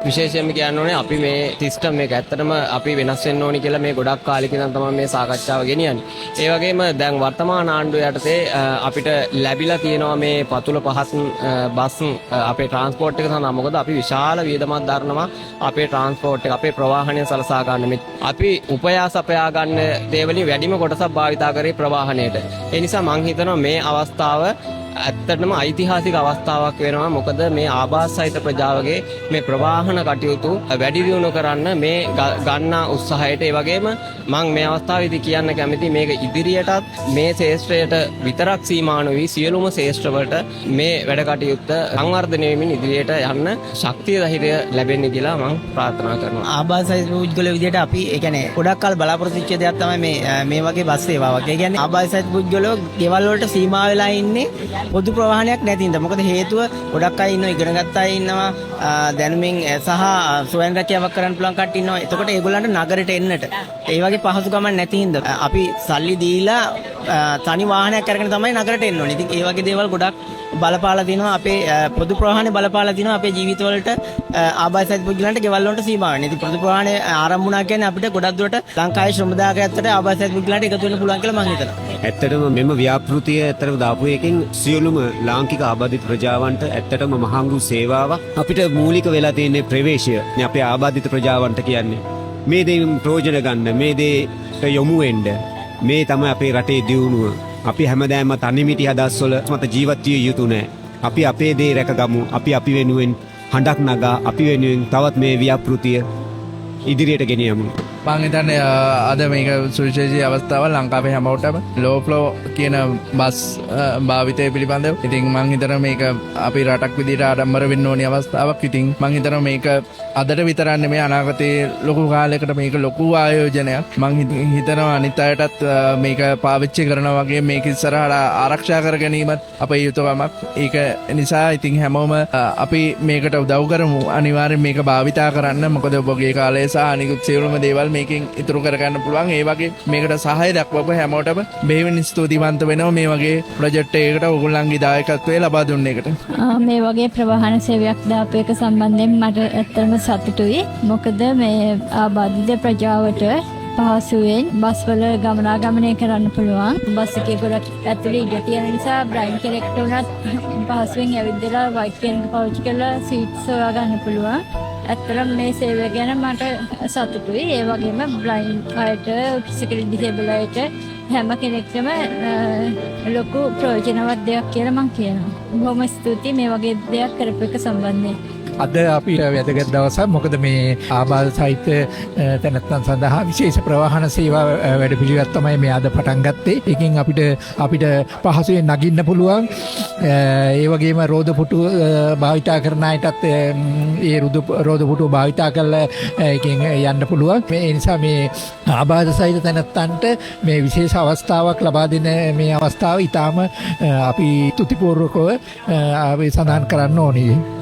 විශේෂයෙන්ම කියන්න ඕනේ අපි මේ සිස්ටම් එක ඇත්තටම අපි වෙනස් වෙන්න ඕනි කියලා මේ ගොඩක් කාලෙක ඉඳන් තමයි මේ සාකච්ඡාව ගෙනියන්නේ. ඒ වගේම දැන් වර්තමාන ආණ්ඩුව යටතේ අපිට ලැබිලා තියෙනවා මේ පතුල පහත් බස් අපේ ට්‍රාන්ස්පෝර්ට් එක සඳහා. මොකද අපි විශාල වියදමක් දරනවා අපේ ට්‍රාන්ස්පෝර්ට් එක අපේ ප්‍රවාහනය සලසා ගන්න. අපි උපයා සපයා ගන්න දේවලින් වැඩිම කොටසක් භාවිතා කරේ ප්‍රවාහනයට. ඒ නිසා මම හිතනවා මේ අවස්ථාව ඇත්තටම ඓතිහාසික අවස්ථාවක් වෙනවා. මොකද මේ ආබාධ සහිත ප්‍රජාවගේ මේ ප්‍රවාහන කටයුතු වැඩි දියුණු කරන්න මේ ගන්න උත්සාහයට ඒ වගේම මම මේ අවස්ථාවේදී කියන්න කැමති මේක ඉදිරියටත් මේ ශේෂ්ත්‍රයට විතරක් සීමා නොවි සියලුම ශේෂ්ත්‍රවලට මේ වැඩ කටයුත්ත සංවර්ධනය වෙමින් ඉදිරියට යන්න ශක්තිය ධෛර්යය ලැබෙන්නේ කියලා මම ප්‍රාර්ථනා කරනවා. ආබාධ සහිත පුද්ගලයෝ විදිහට අපි ඒ කියන්නේ ගොඩක් කාල බලාපොරොත්තු වෙච්ච දෙයක් තමයි මේ වගේ බස් සේවාවක්. ඒ කියන්නේ ආබාධ සහිත පුද්ගලයෝ ගෙවල් වලට සීමා වෙලා ඉන්නේ පොදු ප්‍රවාහනයක් නැති හින්දා. මොකද හේතුව ගොඩක් අය ඉන්නවා ඉගෙන ගත්ත අය ඉන්නවා දැනුමින් සහ ස්වයං රැකියාවක් කරන්න පුළුවන් කට්ටිය ඉන්නවා. එතකොට ඒගොල්ලන්ට නගරයට එන්නට ඒ වගේ පහසුකමක් නැති හින්දා අපි සල්ලි දීලා තනි වාහනයක් අරගෙන තමයි නගරයට එන්න ඕනේ. ඉතින් ඒ වගේ දේවල් ගොඩක් බලපාලා දිනවා අපේ පොදු ප්‍රවාහනේ බලපාලා දිනවා අපේ ජීවිතවලට ආබාධ සහිත පුද්ගලයන්ට ගෙවල් වලට සීමා වෙන්නේ. ඉතින් පොදු ප්‍රවාහනේ ආරම්භ වුණා කියන්නේ අපිට ගොඩක් දුරට ලංකාවේ ශ්‍රම දායකයන්ට ආබාධ සහිත පුද්ගලයන්ට එකතු වෙන්න පුළුවන් කියලා මම හිතනවා. ඇත්තටම මෙම ව්‍යාපෘතිය ඇත්තටම දාපු එකෙන් සියලුම ලාංකික ආබාධිත ප්‍රජාවන්ට ඇත්තටම මහඟු සේවාවක්. අපිට මූලික වෙලා තියෙන්නේ ප්‍රවේශය. අපේ ආබාධිත ප්‍රජාවන්ට කියන්නේ මේ දේෙන් ප්‍රයෝජන ගන්න, මේ දේට යොමු වෙන්න. මේ තමයි අපේ රටේ දියුණුව. අපි හැමදාම තනිමිටි හදස්වල මත ජීවත් විය යුතු නෑ. අපි අපේ දේ රැකගමු. අපි වෙනුවෙන් හඬක් නගා අපි වෙනුවෙන් තවත් මේ ව්‍යාපෘතිය ඉදිරියට ගෙනියමු. මං හිතන්නේ අද මේක සුවිශේෂී අවස්ථාවක් ලංකාවේ හැමෝටම ලෝ ෆ්ලෝ කියන බස් භාවිතය පිළිබඳව. ඉතින් මං හිතනවා මේක අපි රටක් විදිහට ආඩම්බර වෙන්න ඕනි අවස්ථාවක්. ඉතින් මං හිතනවා මේක අදට විතරක් නෙමෙයි අනාගතයේ ලොකු කාලයකට මේක ලොකු ආයෝජනයක්. මං හිතනවා අනිත් අයටත් මේක පාවිච්චි කරනවා වගේ මේක ඉස්සරහට ආරක්ෂා කර ගැනීමත් අපේ යුතුයකමක්. ඒක නිසා ඉතින් හැමෝම අපි මේකට උදව් කරමු. අනිවාර්යෙන් මේක භාවිතා කරන්න. මොකද ඔබගේ කාලය සහ අනිකුත් සියලුම දේවල් මේකෙන් ඉතුරු කරගන්න පුළුවන්. ඒ වගේ මේකට සහාය දක්වපු හැමෝටම බෙහෙවින් ස්තුතිවන්ත වෙනවා මේ වගේ ප්‍රොජෙක්ට් එකකට ඔයගොල්ලන්ගේ දායකත්වය ලබා දුන්න එකට. මේ වගේ ප්‍රවාහන සේවයක් දාපු එක සම්බන්ධයෙන් මට ඇත්තටම සතුටුයි. මොකද මේ ආබාධිත ප්‍රජාවට පහසුවෙන් බස් වල ගමනාගමනය කරන්න පුළුවන්. බස් එකේ ගොඩක් ඇතුලේ ඉඳ තියෙන නිසා බ්ලයින්ඩ් කෙනෙක්ට උනත් පහසුවෙන් ඇවිදලා වයිට් පෙන් පාවිච්චි කරලා සීට්ස් හොයා ගන්න පුළුවන්. ඇත්තටම මේ සේවය ගැන මට සතුටුයි. ඒ වගේම බ්ලයින්ඩ් අයට, ෆිසිකලි ඩිසේබල් අයට හැම කෙනෙක්ටම ලොකු ප්‍රයෝජනවත් දෙයක් කියලා මම කියනවා. බොහොම ස්තුතියි මේ වගේ දෙයක් කරපු එක සම්බන්ධයෙන්. අද අපි වැදගත් දවසක්. මොකද මේ ආබාධ සහිත තැනැත්තන් සඳහා විශේෂ ප්‍රවාහන සේවා වැඩපිළිවෙලක් තමයි මේ අද පටන් ගත්තේ. ඒකෙන් අපිට පහසුවෙන් නගින්න පුළුවන්. ඒ වගේම රෝද පුටු භාවිතා කරන අයටත් ඒ රෝද පුටු භාවිතා කරලා ඒකෙන් යන්න පුළුවන්. ඒ නිසා මේ ආබාධ සහිත තැනැත්තන්ට මේ විශේෂ අවස්ථාවක් ලබා දෙන මේ අවස්ථාව ඊටාම අපි තුතිපූර්වකව සඳහන් කරන්න ඕනේ.